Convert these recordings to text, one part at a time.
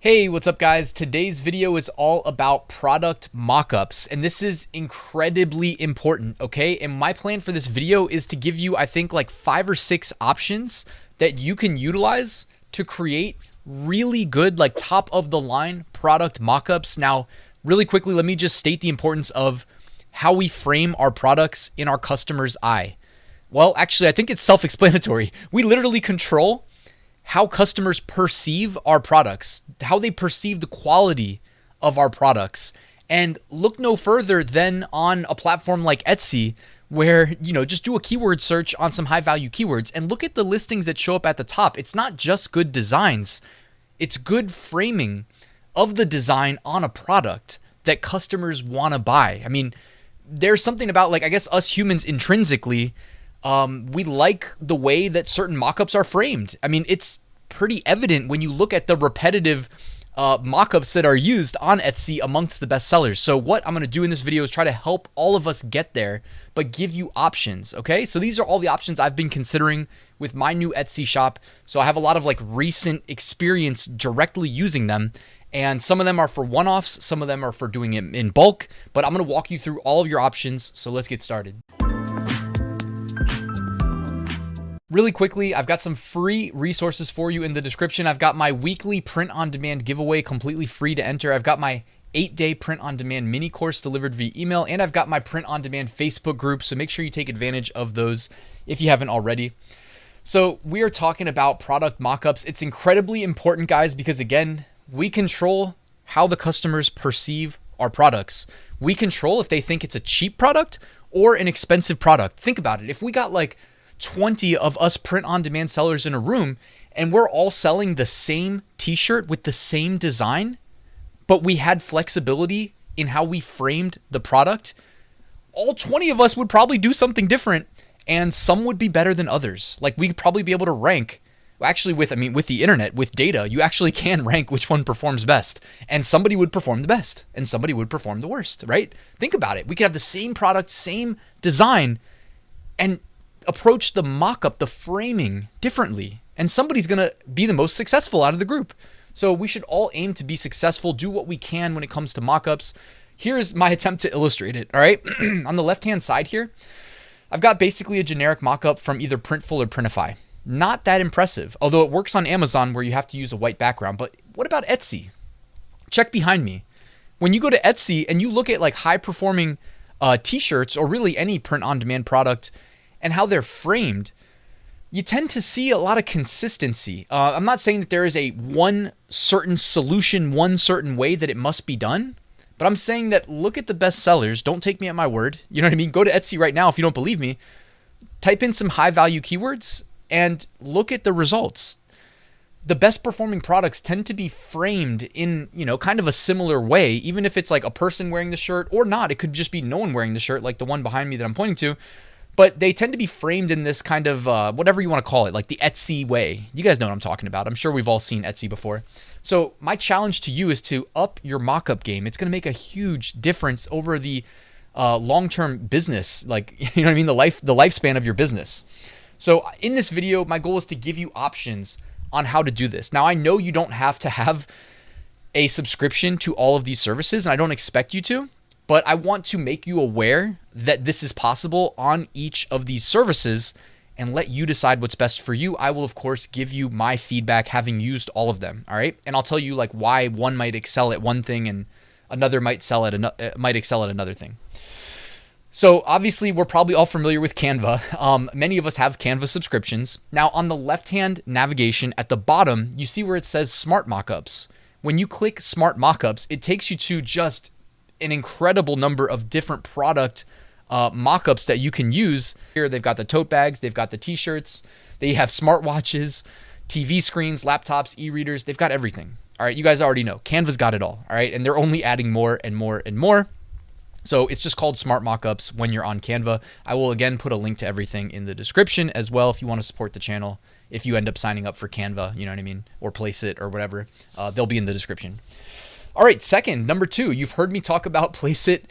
Hey, what's up guys? Today's video is all about product mockups, and this is incredibly important, okay? And my plan for this video is to give you, I think, like 5 or 6 options that you can utilize to create really good, like top of the line product mockups. Now, really quickly, let me just state the importance of how we frame our products in our customer's eye. Well, actually, I think it's self-explanatory. We literally control how customers perceive our products, how they perceive the quality of our products. And look no further than on a platform like Etsy, where, just do a keyword search on some high value keywords and look at the listings that show up at the top. It's not just good designs, it's good framing of the design on a product that customers want to buy. I mean, there's something about, like, I guess us humans intrinsically, we like the way that certain mockups are framed. I mean, it's pretty evident when you look at the repetitive mockups that are used on Etsy amongst the best sellers. So what I'm going to do in this video is try to help all of us get there, but give you options. Okay, so these are all the options I've been considering with my new Etsy shop. So I have a lot of like recent experience directly using them. And some of them are for one-offs, some of them are for doing it in bulk, but I'm going to walk you through all of your options. So let's get started. Really quickly, I've got some free resources for you in the description. I've got my weekly print-on-demand giveaway completely free to enter. I've got my 8-day print-on-demand mini course delivered via email, and I've got my print-on-demand Facebook group, so make sure you take advantage of those if you haven't already. So we are talking about product mockups. It's incredibly important, guys, because again, we control how the customers perceive our products. We control if they think it's a cheap product or an expensive product. Think about it. If we got like 20 of us print-on-demand sellers in a room and we're all selling the same t-shirt with the same design, but we had flexibility in how we framed the product, all 20 of us would probably do something different, and some would be better than others. Like, we'd probably be able to rank. Actually, with the internet, with data, you actually can rank which one performs best, and somebody would perform the best and somebody would perform the worst, right? Think about it. We could have the same product, same design, and approach the mock-up, the framing differently, and somebody's gonna be the most successful out of the group. So we should all aim to be successful, do what we can when it comes to mock-ups. Here's my attempt to illustrate it, all right? On the left-hand side here, I've got basically a generic mock-up from either Printful or Printify. Not that impressive, although it works on Amazon where you have to use a white background. But what about Etsy? Check behind me. When you go to Etsy and you look at like high-performing t-shirts or really any print-on-demand product and how they're framed, you tend to see a lot of consistency. I'm not saying that there is a one certain solution, one certain way that it must be done, but I'm saying that look at the best sellers. Don't take me at my word. You know what I mean? Go to Etsy right now if you don't believe me. Type in some high value keywords and look at the results. The best performing products tend to be framed in, kind of a similar way, even if it's like a person wearing the shirt or not. It could just be no one wearing the shirt, like the one behind me that I'm pointing to. But they tend to be framed in this kind of, whatever you want to call it, like the Etsy way. You guys know what I'm talking about. I'm sure we've all seen Etsy before. So my challenge to you is to up your mockup game. It's going to make a huge difference over the long-term business, like, you know what I mean? The lifespan of your business. So in this video, my goal is to give you options on how to do this. Now, I know you don't have to have a subscription to all of these services, and I don't expect you to, but I want to make you aware that this is possible on each of these services and let you decide what's best for you. I will, of course, give you my feedback having used all of them, all right? And I'll tell you like why one might excel at one thing and another might excel at another thing. So obviously, we're probably all familiar with Canva. Many of us have Canva subscriptions. Now, on the left-hand navigation at the bottom, you see where it says Smart Mockups. When you click Smart Mockups, it takes you to just an incredible number of different product mockups that you can use. Here, they've got the tote bags, they've got the t-shirts, they have smartwatches, TV screens, laptops, e-readers, they've got everything. All right, you guys already know, Canva's got it all, right? And they're only adding more and more and more. So it's just called Smart Mockups when you're on Canva. I will again put a link to everything in the description as well if you want to support the channel. If you end up signing up for Canva, you know what I mean, or Placeit or whatever, they'll be in the description. All right, number 2, you've heard me talk about Placeit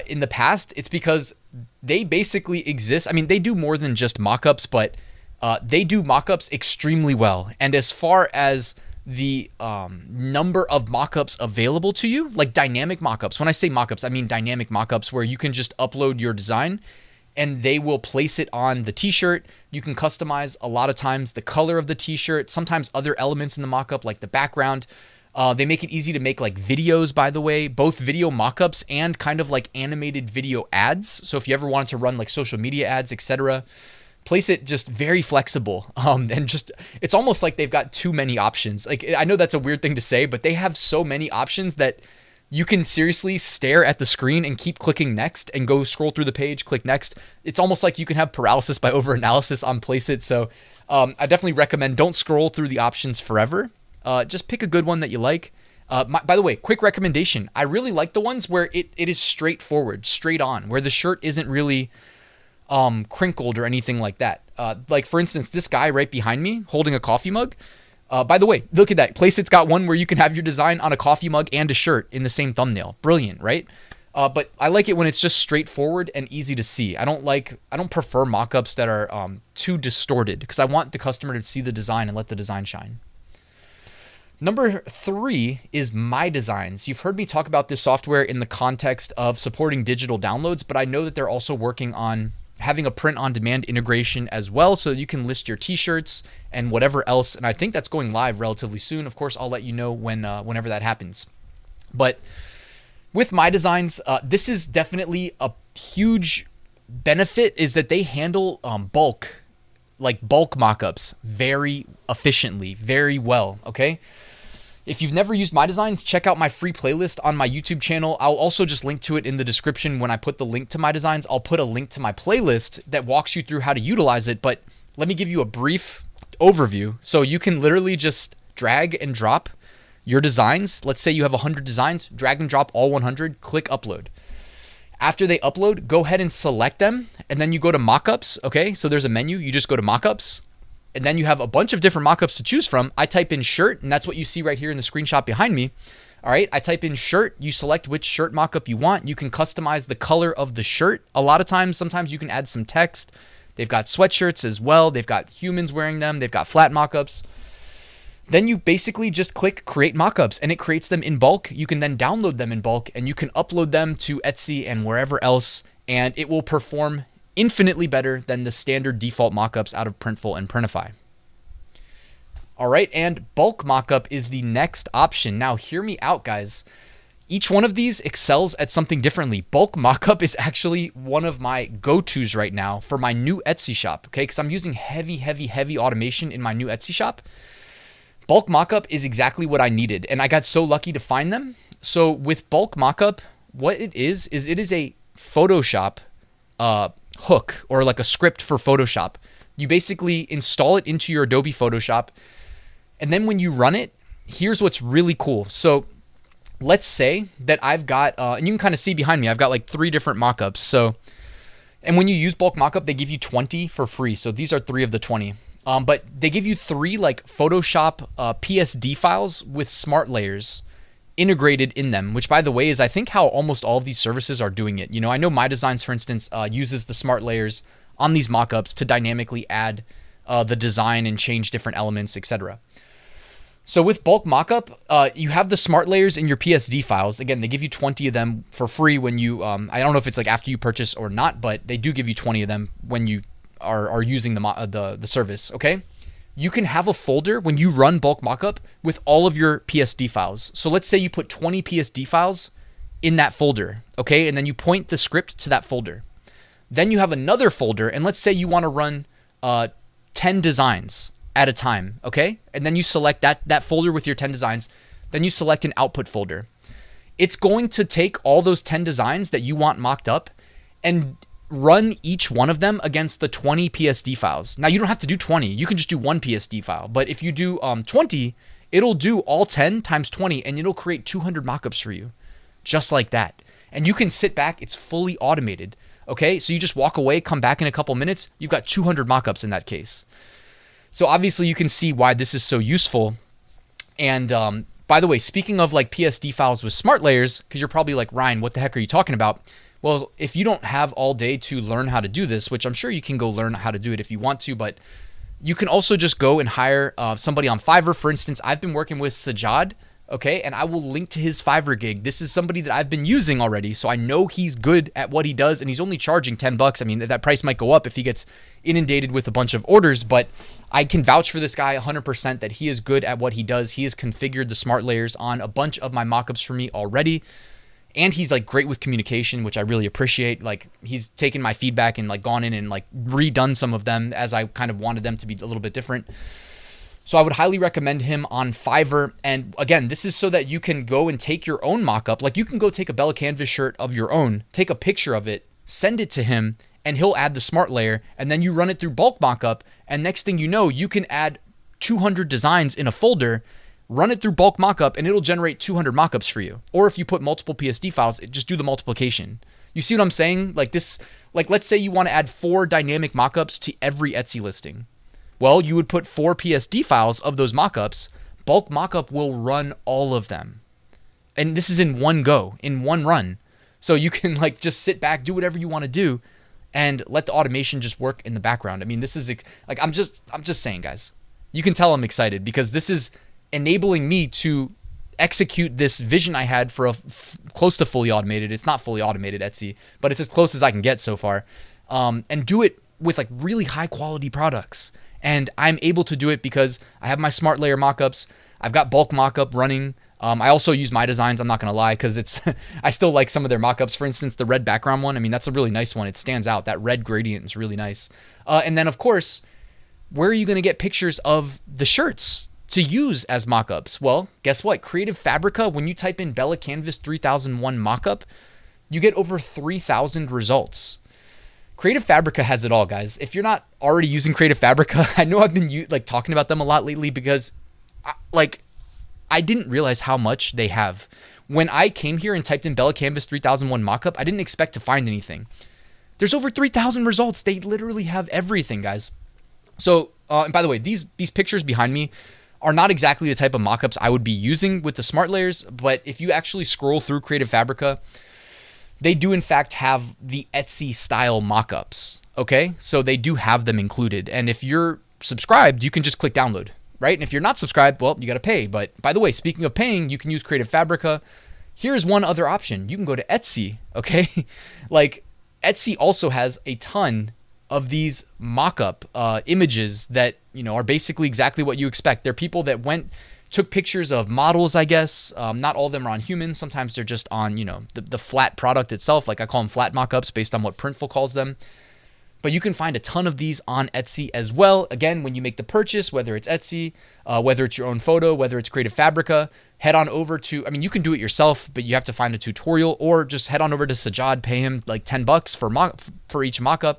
in the past. It's because they basically exist. I mean, they do more than just mockups, but they do mockups extremely well. And as far as the number of mockups available to you, like dynamic mockups. When I say mockups, I mean dynamic mockups where you can just upload your design and they will place it on the t-shirt. You can customize a lot of times the color of the t-shirt, sometimes other elements in the mockup like the background. They make it easy to make like videos, by the way, both video mockups and kind of like animated video ads. So if you ever wanted to run like social media ads, etc., Placeit just very flexible. And just, it's almost like they've got too many options. Like, I know that's a weird thing to say, but they have so many options that you can seriously stare at the screen and keep clicking next and go scroll through the page, click next. It's almost like you can have paralysis by overanalysis on Placeit. So I definitely recommend don't scroll through the options forever. Just pick a good one that you like. By the way, quick recommendation. I really like the ones where it is straightforward, straight on, where the shirt isn't really crinkled or anything like that. Like for instance, this guy right behind me holding a coffee mug. By the way, look at that. Placeit's got one where you can have your design on a coffee mug and a shirt in the same thumbnail. Brilliant, right? But I like it when it's just straightforward and easy to see. I don't prefer mockups that are too distorted because I want the customer to see the design and let the design shine. Number 3 is MyDesigns. You've heard me talk about this software in the context of supporting digital downloads, but I know that they're also working on having a print-on-demand integration as well, so you can list your t-shirts and whatever else. And I think that's going live relatively soon. Of course, I'll let you know whenever that happens. But with MyDesigns, this is definitely a huge benefit, is that they handle bulk mockups very efficiently, very well, okay? If you've never used MyDesigns, check out my free playlist on my YouTube channel. I'll also just link to it in the description when I put the link to MyDesigns. I'll put a link to my playlist that walks you through how to utilize it, but let me give you a brief overview. So you can literally just drag and drop your designs. Let's say you have 100 designs, drag and drop all 100, click upload. After they upload, go ahead and select them, and then you go to Mockups, okay? So there's a menu, you just go to Mockups, and then you have a bunch of different mockups to choose from. I type in shirt, and that's what you see right here in the screenshot behind me. All right, I type in shirt, you select which shirt mockup you want. You can customize the color of the shirt. A lot of times, sometimes you can add some text. They've got sweatshirts as well. They've got humans wearing them. They've got flat mockups. Then you basically just click create mockups and it creates them in bulk. You can then download them in bulk and you can upload them to Etsy and wherever else, and it will perform infinitely better than the standard default mockups out of Printful and Printify. All right, and bulk mockup is the next option. Now, hear me out, guys. Each one of these excels at something differently. Bulk mockup is actually one of my go-tos right now for my new Etsy shop, okay? Because I'm using heavy automation in my new Etsy shop. Bulk mockup is exactly what I needed, and I got so lucky to find them. So with bulk mockup, what it is it is a Photoshop hook, or like a script for Photoshop. You basically install it into your Adobe Photoshop, and then when you run it, here's what's really cool. So let's say that I've got, and you can kind of see behind me, I've got like 3 different mockups. So, and when you use bulk mockup, they give you 20 for free. So these are 3 of the 20. But they give you 3 like Photoshop PSD files with smart layers integrated in them, which by the way is I think how almost all of these services are doing it. You know, I know MyDesigns, for instance, uses the smart layers on these mockups to dynamically add the design and change different elements, etc. So with bulk mockup, you have the smart layers in your PSD files. Again, they give you 20 of them for free when you, I don't know if it's like after you purchase or not, but they do give you 20 of them when you are using the service, okay? You can have a folder when you run bulk mockup with all of your PSD files. So let's say you put 20 PSD files in that folder, okay? And then you point the script to that folder. Then you have another folder, and let's say you want to run 10 designs at a time, okay? And then you select that folder with your 10 designs. Then you select an output folder. It's going to take all those 10 designs that you want mocked up and run each one of them against the 20 PSD files. Now, you don't have to do 20. You can just do 1 PSD file. But if you do 20, it'll do all 10 times 20, and it'll create 200 mockups for you, just like that. And you can sit back. It's fully automated, okay? So you just walk away, come back in a couple minutes. You've got 200 mockups in that case. So obviously, you can see why this is so useful. And by the way, speaking of like PSD files with smart layers, because you're probably like, Ryan, what the heck are you talking about? Well, if you don't have all day to learn how to do this, which I'm sure you can go learn how to do it if you want to, but You can also just go and hire somebody on Fiverr. For instance, I've been working with Sajad, okay, and I will link to his Fiverr gig. This is somebody that I've been using already, so I know he's good at what he does, and he's only charging 10 bucks. I mean, that price might go up if he gets inundated with a bunch of orders, but I can vouch for this guy 100% that he is good at what he does. He has configured the smart layers on a bunch of my mockups for me already, and he's like great with communication, which I really appreciate. Like, he's taken my feedback and like gone in and like redone some of them as I kind of wanted them to be a little bit different. So I would highly recommend him on Fiverr. And again, this is so that you can go and take your own mockup. Like, you can go take a Bella Canvas shirt of your own, take a picture of it, send it to him, and he'll add the smart layer. And then you run it through bulk mockup. And next thing you know, you can add 200 designs in a folder, run it through bulk mockup, and it'll generate 200 mockups for you. Or if you put multiple PSD files, just do the multiplication. You see what I'm saying? Like this, like let's say you want to add 4 dynamic mockups to every Etsy listing. Well, you would put 4 PSD files of those mockups. Bulk mockup will run all of them. And this is in one go, in one run. So you can like just sit back, do whatever you want to do, and let the automation just work in the background. I mean, this is like, I'm just saying, guys, you can tell I'm excited because this is enabling me to execute this vision I had for close to fully automated. It's not fully automated Etsy, but it's as close as I can get so far. And do it with like really high quality products. And I'm able to do it because I have my smart layer mockups. I've got bulk mockup running. I also use MyDesigns, I'm not going to lie, because it's I still like some of their mockups. For instance, the red background one, I mean, that's a really nice one. It stands out. That red gradient is really nice. And then, of course, where are you going to get pictures of the shirts to use as mockups? Well, guess what? Creative Fabrica, when you type in Bella Canvas 3001 mockup, you get over 3,000 results. Creative Fabrica has it all, guys. If you're not already using Creative Fabrica, I know I've been like talking about them a lot lately because I didn't realize how much they have. When I came here and typed in Bella Canvas 3001 mockup, I didn't expect to find anything. There's over 3,000 results. They literally have everything, guys. So, and by the way, these pictures behind me are not exactly the type of mockups I would be using with the smart layers, but if you actually scroll through Creative Fabrica, they do in fact have the Etsy style mockups, okay? So they do have them included. And if you're subscribed, you can just click download, right? And if you're not subscribed, well, you got to pay. But by the way, speaking of paying, you can use Creative Fabrica. Here's one other option. You can go to Etsy, okay? Like, Etsy also has a ton of these mockup images that, you know, are basically exactly what you expect. They're people that took pictures of models, I guess. Not all of them are on humans. Sometimes they're just on, you know, the flat product itself. Like, I call them flat mockups based on what Printful calls them. But you can find a ton of these on Etsy as well. Again, when you make the purchase, whether it's Etsy, whether it's your own photo, whether it's Creative Fabrica, head on over to, I mean, you can do it yourself, but you have to find a tutorial, or just head on over to Sajad, pay him like 10 bucks for each mockup.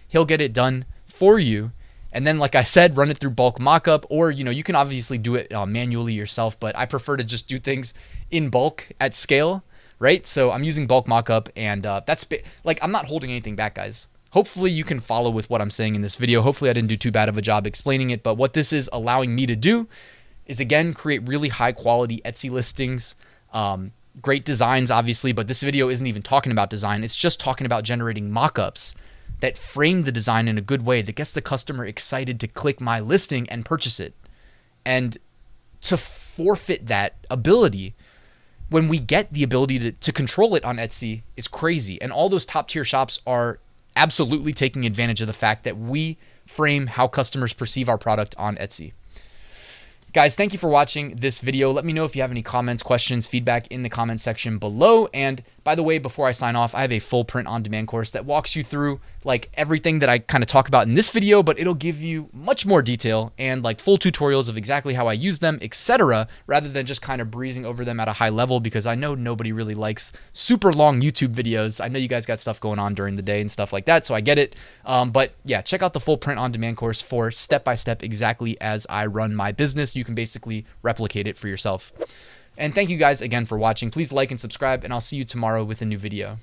He'll get it done for you. And then, like I said, run it through bulk mockup, or, you know, you can obviously do it manually yourself, but I prefer to just do things in bulk at scale, right? So I'm using bulk mockup, and that's like, I'm not holding anything back, guys. Hopefully you can follow with what I'm saying in this video. Hopefully I didn't do too bad of a job explaining it, but what this is allowing me to do is, again, create really high quality Etsy listings, great designs, obviously, but this video isn't even talking about design. It's just talking about generating mockups that frame the design in a good way that gets the customer excited to click my listing and purchase it. And to forfeit that ability when we get the ability to control it on Etsy is crazy. And all those top tier shops are absolutely taking advantage of the fact that we frame how customers perceive our product on Etsy. Guys, thank you for watching this video. Let me know if you have any comments, questions, feedback in the comment section below. And by the way, before I sign off, I have a full print on demand course that walks you through like everything that I kind of talk about in this video, but it'll give you much more detail and like full tutorials of exactly how I use them, etc., rather than just kind of breezing over them at a high level, because I know nobody really likes super long YouTube videos. I know you guys got stuff going on during the day and stuff like that, so I get it. But yeah, check out the full print on demand course for step-by-step exactly as I run my business. You can basically replicate it for yourself. And thank you guys again for watching. Please like and subscribe, and I'll see you tomorrow with a new video.